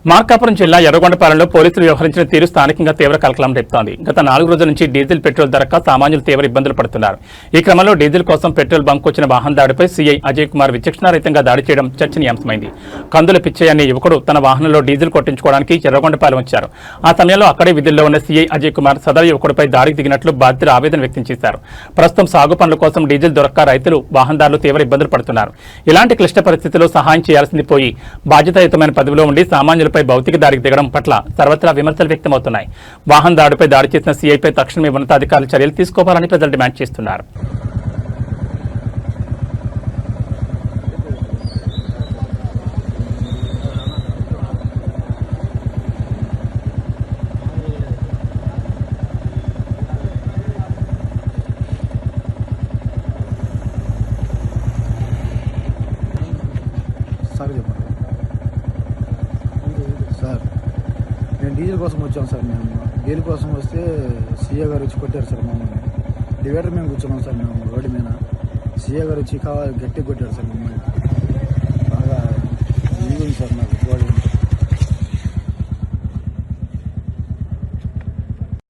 మార్కాపురం జిల్లా ఎర్రగొండపాలెంలో పోలీసులు వ్యవహరించిన తీరు స్థానికంగా తీవ్ర కలకలం రేపుతోంది. గత 4 రోజుల నుంచి డీజిల్ పెట్రోల్ దొరక్క సామాన్యులు తీవ్ర ఇబ్బందులు పడుతున్నారు. ఈ క్రమంలో డీజిల్ కోసం పెట్రోల్ బంక్ వచ్చిన వాహన దాడిపై సీఐ అజయ్ కుమార్ విచక్షణారహితంగా దాడి చేయడం చర్చనీయాంశమైంది. కందుల పిచ్చయ్య అనే యువకుడు తన వాహనంలో డీజిల్ కొట్టించుకోవడానికి ఎర్రగొండపాలెం వచ్చారు. ఆ సమయంలో అక్కడే విధుల్లో ఉన్న సీఐ అజయ్ కుమార్ సదరు యువకుడిపై దాడికి దిగినట్లు బాధితులు ఆవేదన వ్యక్తం చేశారు. ప్రస్తుతం సాగు పనుల కోసం డీజిల్ దొరక్క రైతులు, వాహనదారులు తీవ్ర ఇబ్బందులు పడుతున్నారు. ఇలాంటి క్లిష్ట పరిస్థితుల్లో సహాయం చేయాల్సింది పోయి బాధ్యతాయుతమైన పదవిలో ఉండి సామాన్యులపై భౌతిక దాడికి దిగడం పట్ల సర్వత్రా విమర్శలు వ్యక్తమవుతున్నాయి. వాహనదారుడిపై దాడి చేసిన సీఐపై తక్షణమే ఉన్నతాధికారులు చర్యలు తీసుకోవాలని ప్రజలు డిమాండ్ చేస్తున్నారు. సార్ నేను డీజిల్ కోసం వచ్చాం సార్. మేము డీజిల్ కోసం వస్తే సీఏ గారు వచ్చి కొట్టారు సార్ మమ్మల్ని. డివైడర్ మేము కూర్చున్నాం సార్. మేము రోడ్డు మీద సీఏ గారు వచ్చి గట్టిగా కొట్టారు సార్ మమ్మల్ని. బాగా ఉంది సార్ నాకు.